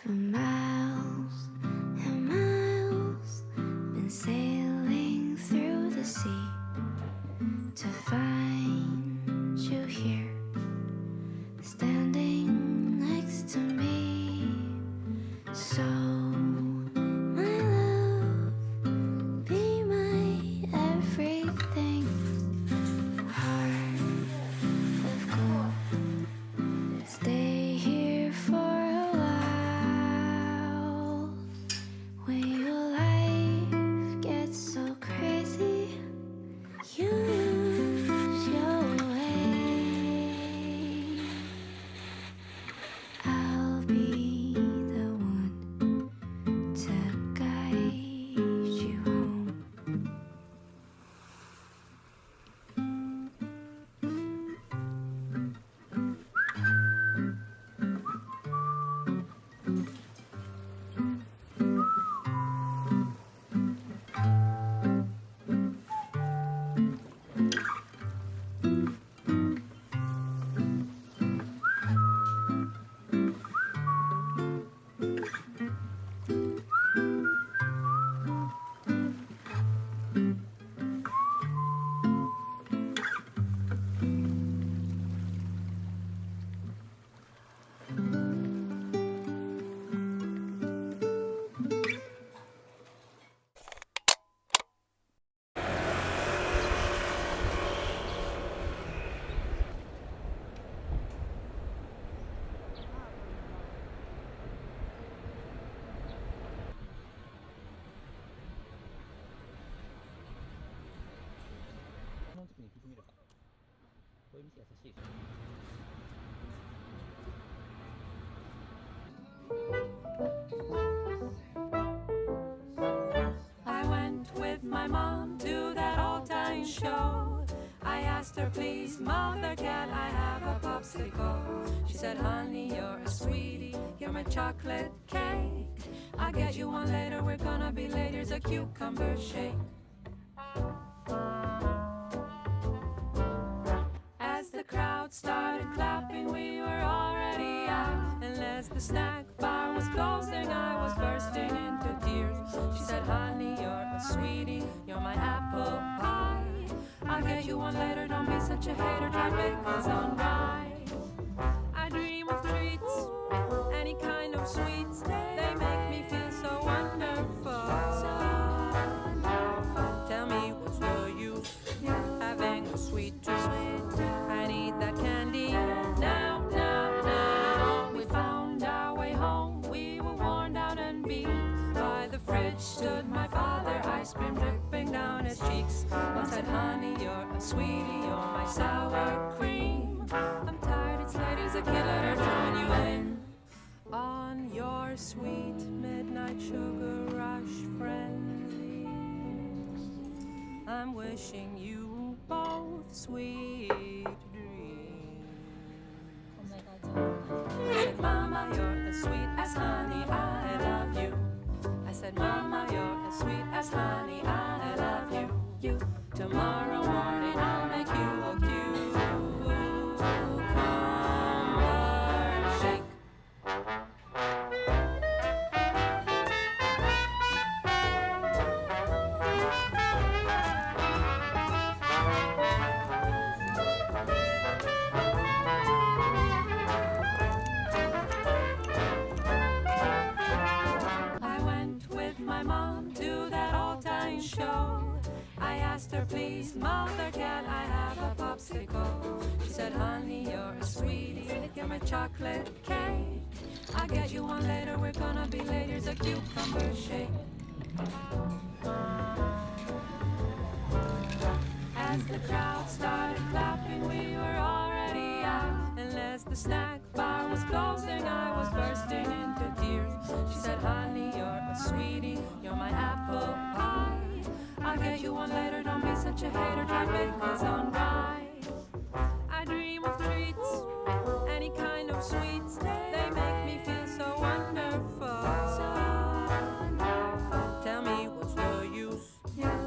For miles and miles, been sailing through the sea to find you here, standing next to me. So, my love, be my everything. Heart of gold, stay here for a while. When your life gets so crazy, you lose your way. I'll be the one to guide you home. I went with my mom to that all-time show. I asked her, please, mother, can I have a popsicle? She said, honey, you're a sweetie, you're my chocolate cake. I'll get you one later, we're gonna be late, here's a cucumber shake. As the crowd started clapping, we were already out. And as the snack bar was closing, I was bursting into tears. She said, honey, you're a sweetie, you're my apple pie. I'll get you one later, don't be such a hater, try pickles on rye. I dream of treats, any kind of sweets. They make me feel so wonderful. Tell me what's the use having a sweet tooth? I need that candy now, now, now. We found our way home, we were worn down and beat. By the fridge stood my father, ice cream dripping down his cheeks. One said, honey, you're a sweetie, you're my sour cream. I'm tired, it's late, here's a kid, let her join you in. On your sweet midnight sugar rush frenzy, I'm wishing you both sweet dreams. I said, mama, you're as sweet as honey, I love you. I said, mama, you're as sweet as honey, I love you. You, tomorrow morning I'll make you a cucumber shake. I went with my mom to that all-time show. I asked her, please, mother, can I have a popsicle? She said, honey, you're a sweetie, you're my chocolate cake. I'll get you one later, we're gonna be late, here's a cucumber shake. As the crowd started clapping, we were already out. And as the snack bar was closing, I was bursting into tears. She said, honey, you're a sweetie, you're my apple pie. I'll get you one later, don't be such a hater, try pickles on rye. I dream of treats, any kind of sweets. They make me feel so wonderful. Tell me what's the use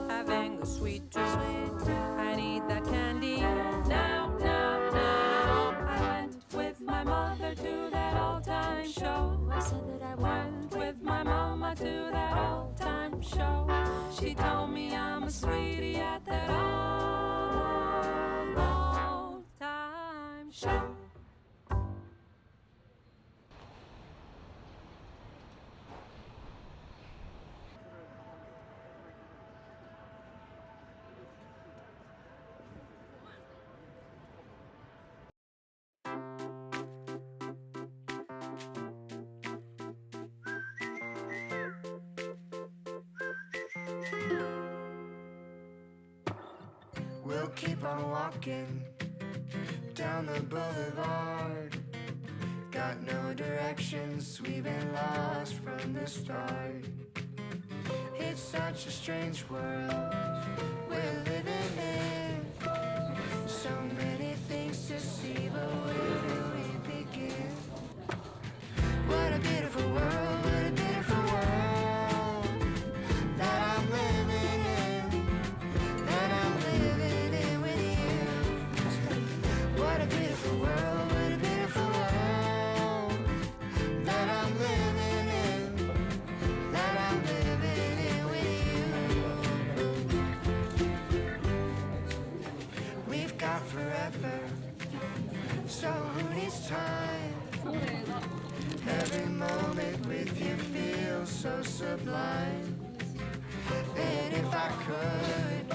having a sweet tooth? I need that candy now, now, now. I went with my mother to that all We'll keep on walking down the boulevard. Got no directions, we've been lost from the start. It's such a strange world we're living in. So many things to see, but where do we begin? What a beautiful world, what a beautiful world that I'm living in, that I'm living in with you. What a beautiful world, what a beautiful world that I'm living in, that I'm living in with you. We've got forever, so who needs time? Every moment with you feels so sublime. And if I could,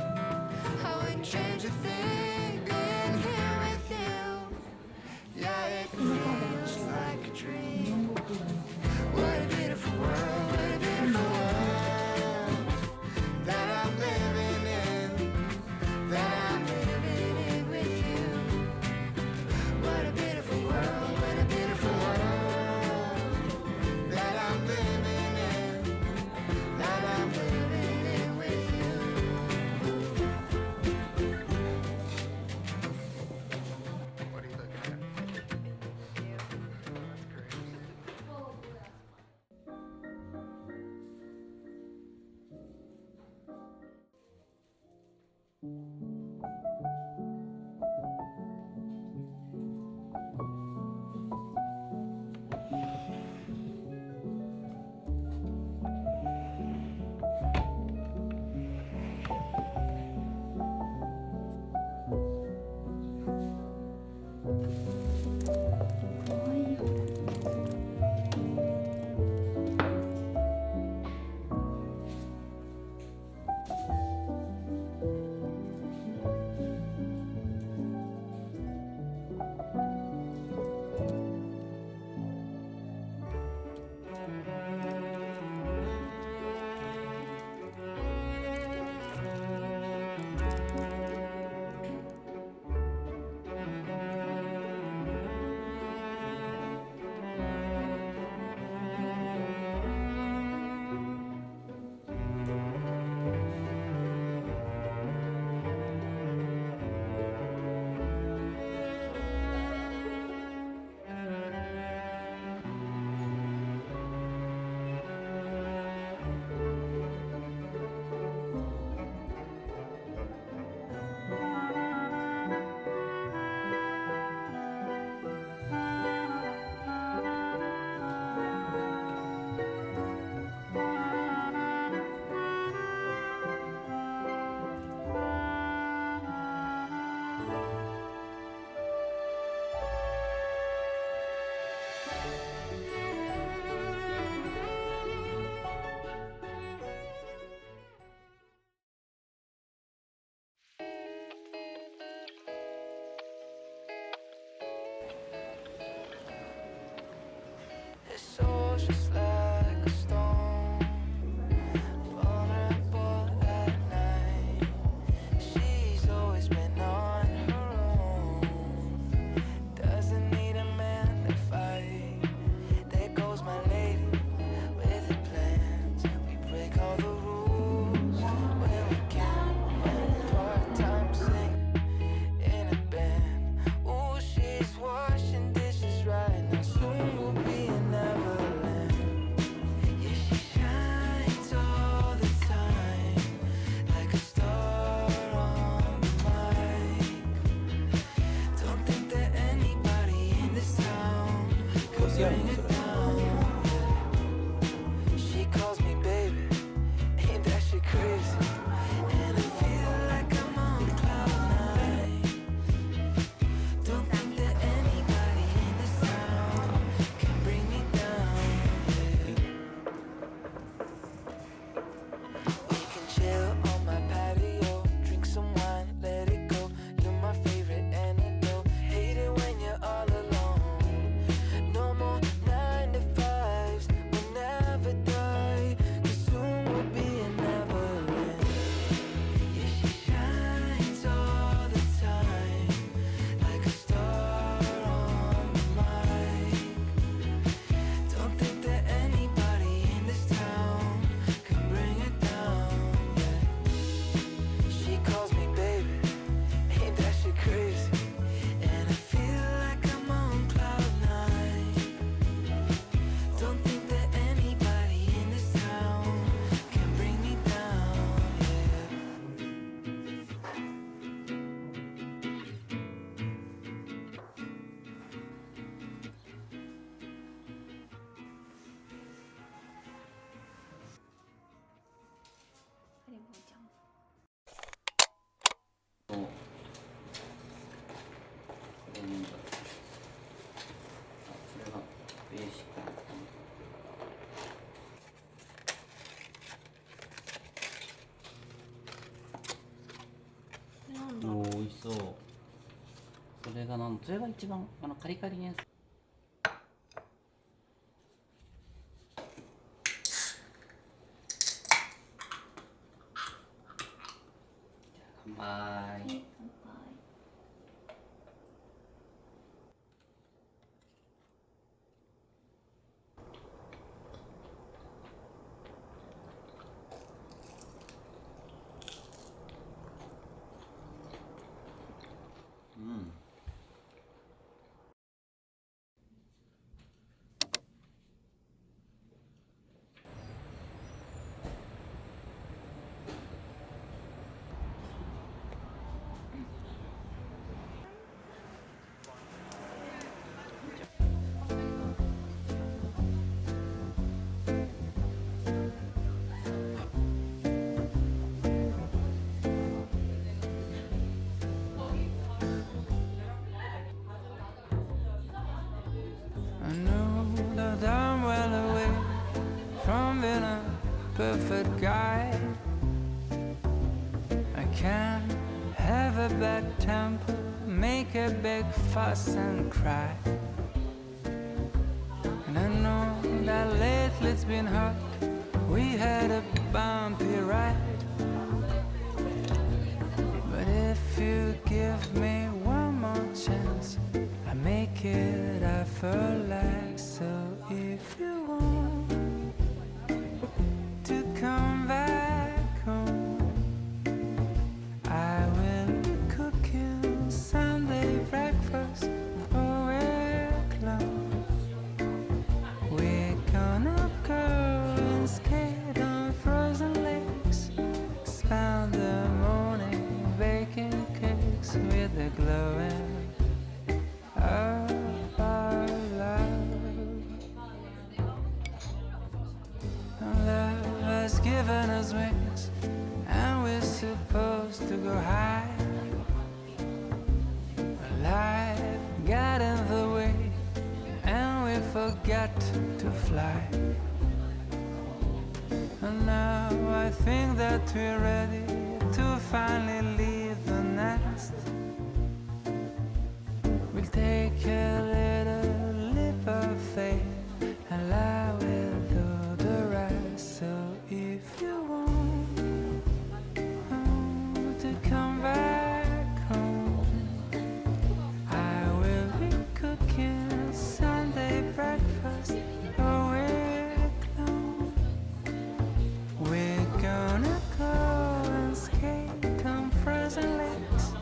I wouldn't change a thing being here with you. Yeah, it feels like a dream. What a beautiful world, what a beautiful world that I'm living in, that I'm living in with you. What a beautiful world, what a beautiful world that I'm living in, that I'm living in with you. What are you looking at? That's great. It's all just like a stone, vulnerable at night. She's always been on her own, doesn't need a man to fight. There goes my lady with her plans. We break all the rules when we can. Part-time singer in a band. Ooh, she's washing dishes right now. Soon we'll be in Neverland. Yeah, she shines all the time like a star on the mic. Don't think that anybody in this town could bring it down. Yeah. She calls me baby, ain't that shit crazy? And I feel like I'm on cloud nine. Don't think that anybody in this town can bring me down. Yeah. We can chill on my patio, drink some wine, let it go. You're my favorite antidote. Hate it when you're all alone. No more nights ベーシックなおー、美味しそう。それがそれが一番カリカリのやつ。乾杯。うん。I know that I'm well away from being a perfect guy. I can have a bad temper, make a big fuss and cry. And I know that lately it's been hard. We had a bumpy ride. But if you give me one more chance, I make it effortless. So if you want to come back home, I will be cooking Sunday breakfast all week long. We're gonna go and skate on frozen lakes, spend the morning baking cakes with the glowing of our love. And love has given us wings, and we're supposed to go high. But life got in the way, and we forgot to fly. And now I think that we're ready to finally leave the nest. We'll take a little leap of faith, and I will do the rest. So if you want to come back home, I will be cooking Sunday breakfast all week long. We're gonna go and skate on frozen lakes,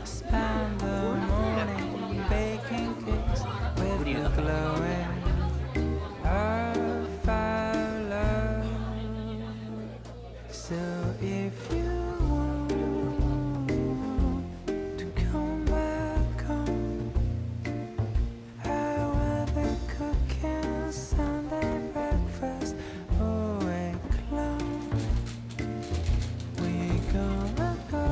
spend the morning baking cakes with the glowing of our love. So if you want to come back home, I will be cooking Sunday breakfast all week long. We're gonna go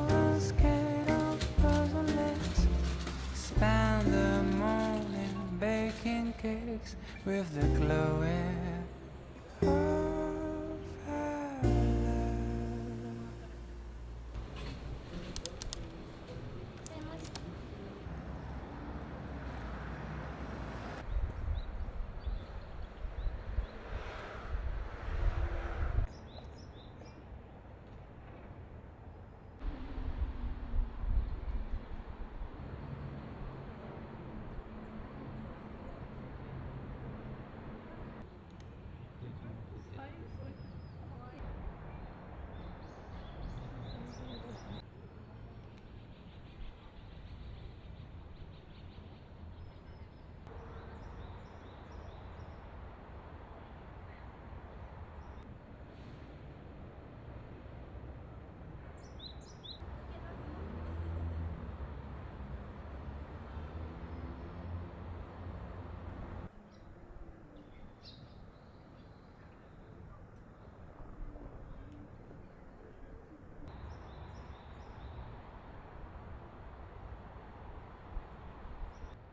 and skate on frozen lakes, spend the morning baking cakes with the glowing of our love.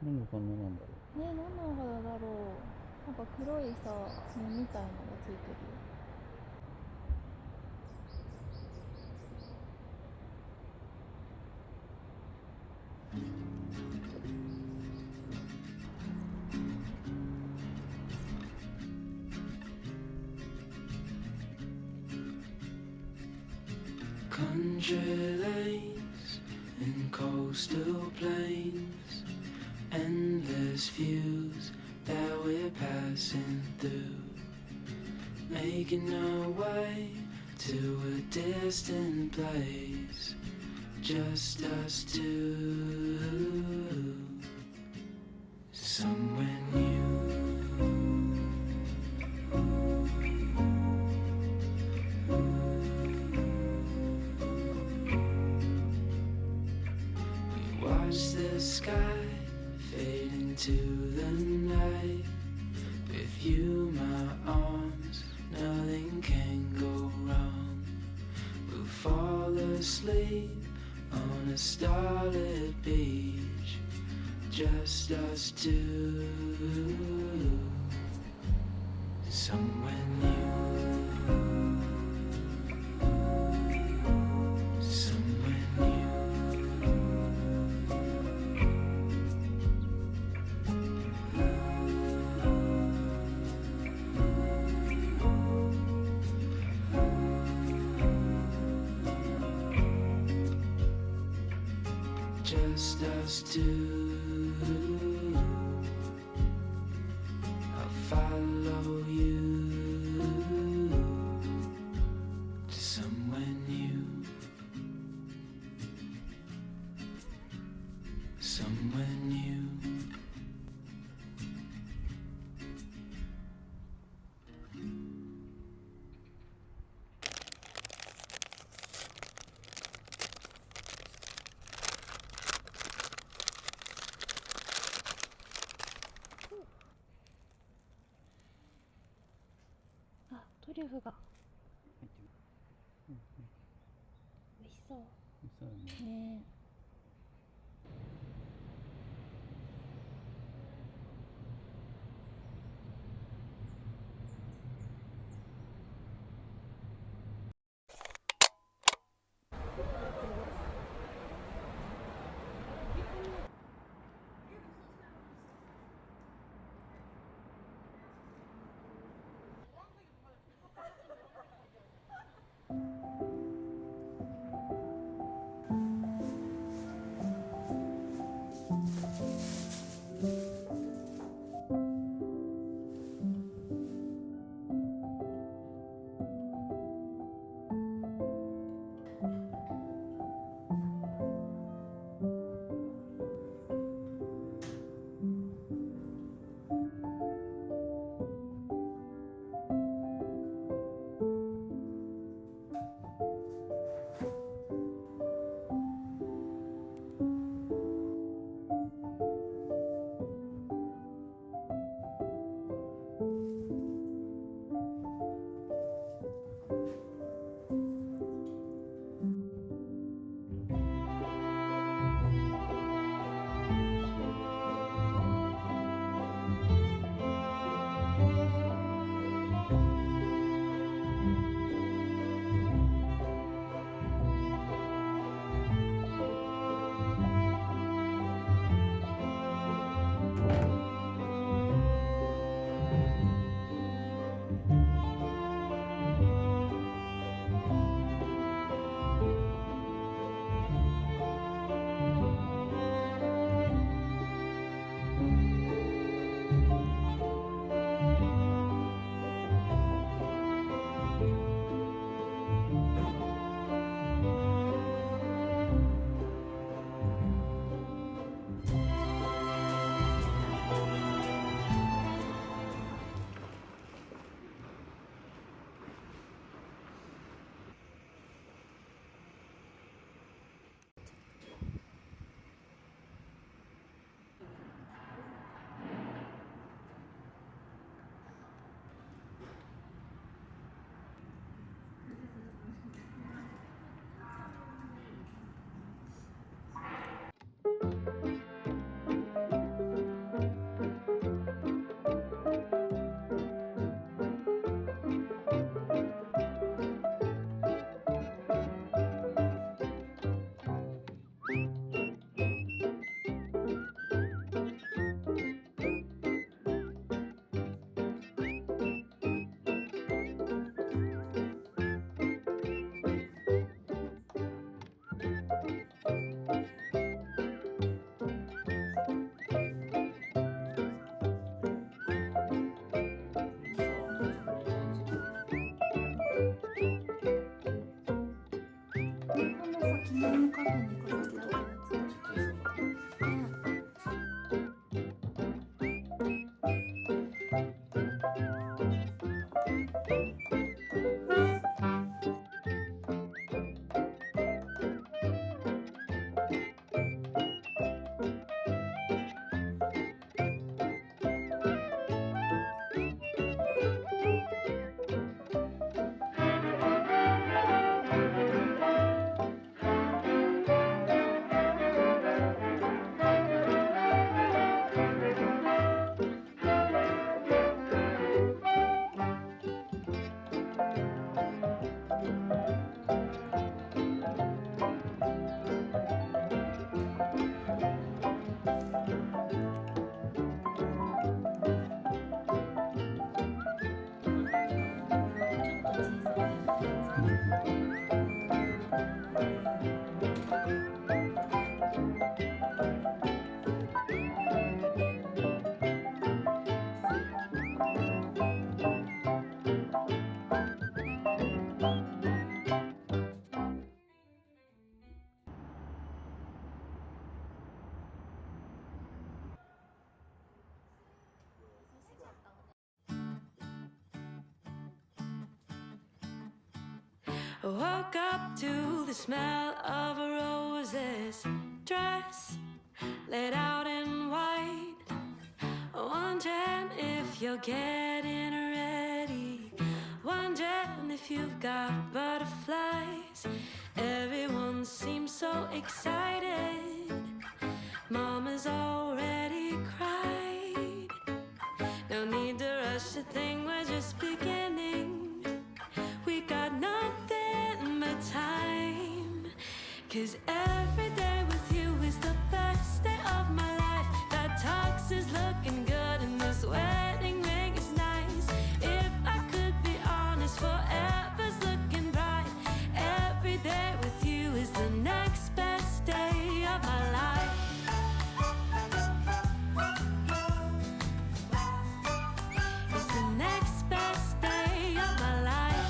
何の花なんだろね、何のお花だろう。黒いさ目みたいなのがついてるよ。Country lanes and coastal plains, endless views that we're passing through, making our way to a distant place, just us two, somewhere new. Watch the sky fade into the night. With you, my arms, nothing can go wrong. We'll fall asleep on a starlit beach, just us two, somewhere new. Somewhere new. Just us two. I'll follow you to somewhere new. Somewhere new.あ、トリュフが入ってみる。美味しそうそうだね。ね。to the smell of a rose's dress laid out in white. Wondering if you're getting ready. Wondering if you've got butterflies. Everyone seems so excited. Mama's already cried. No need to rush a thing, we're just beginning. We got nothing but time. 'Cause every day with you is the best day of my life. That tux is looking good and this wedding ring is nice. If I could be honest, forever's looking bright. Every day with you is the next best day of my life. It's the next best day of my life.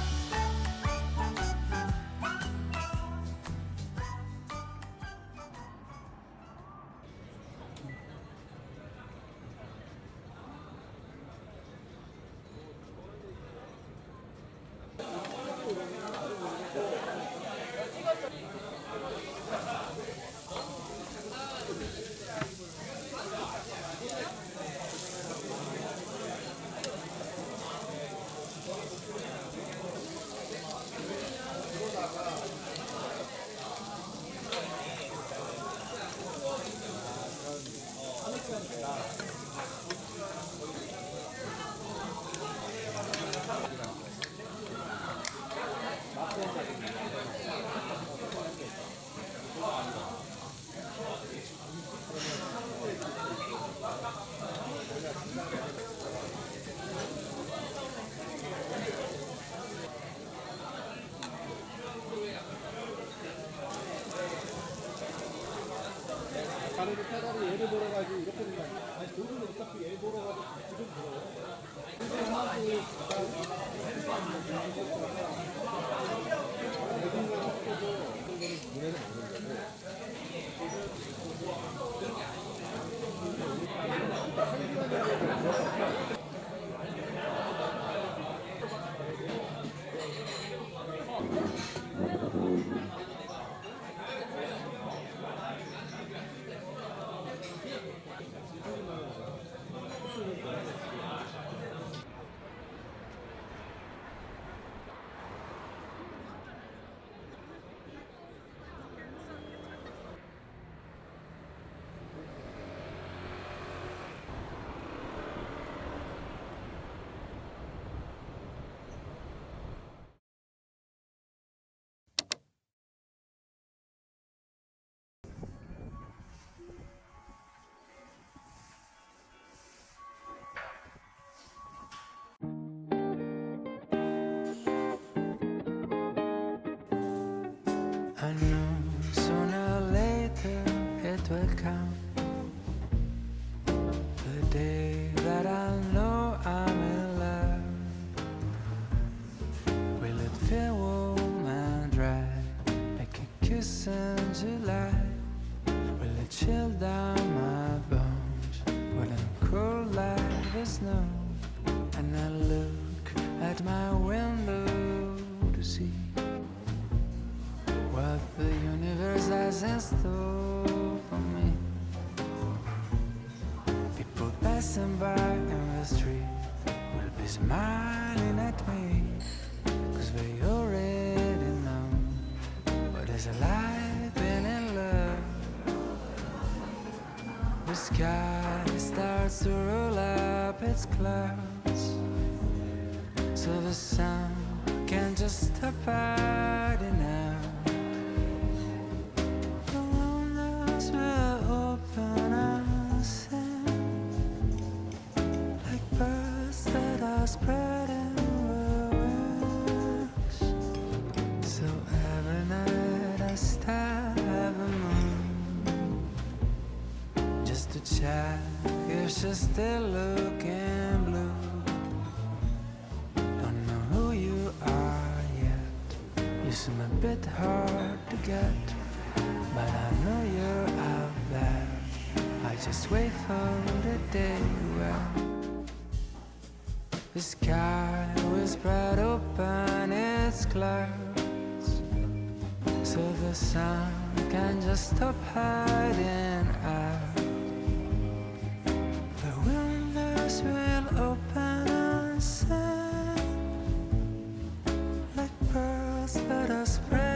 가는 페달이 얘를 돌아가지고 이렇게 된거 아니야? 아니, 돌은 어차피 얘 돌아가지고 지금 돌아요. 근데 하나씩 I knew sooner or later it will come. The day that I know I'm in love. Will it feel warm and dry like a kiss in July? Will it chill down my bones? Will it cool like the snow? And I look at my window to see what the universe has in store for me. People passing by in the street will be smiling at me, 'cause they already know what it's like being in love. The sky starts to roll up its clouds, so the sun can't just stop hiding out. The windows will open and sing like birds that are spreading their wings. So every night I stare at the moon just to check if she's still looking blue. Don't know who you are yet. You seem a bit hard to get, but I know you're out there. I just wait for the day where the sky will spread open its clouds, so the sun can just stop hiding out. The windows will open and sing like pearls that are spreading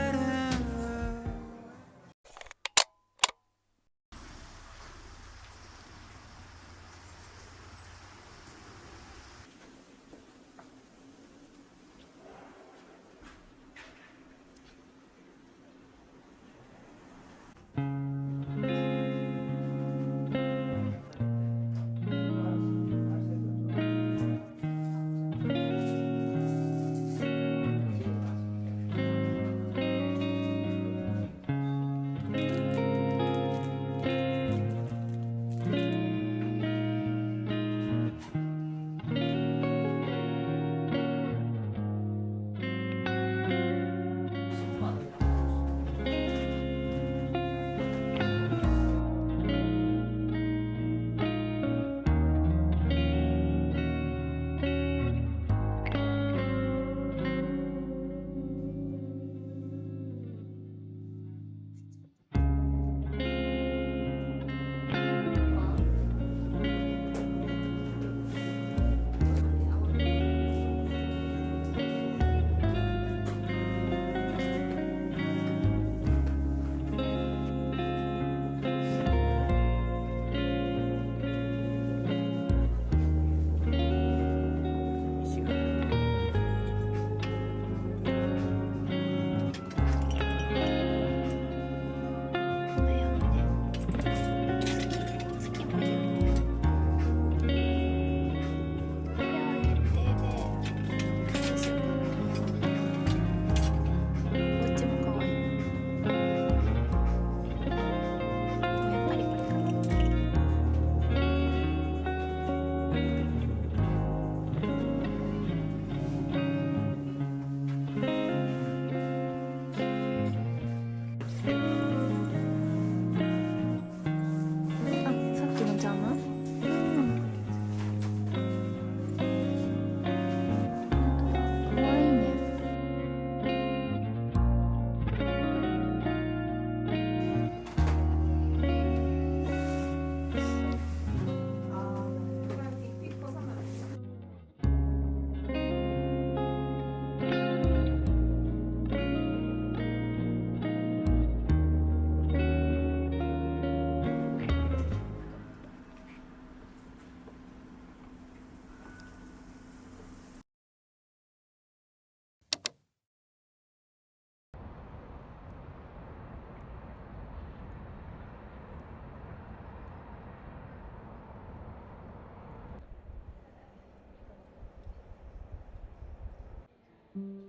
love.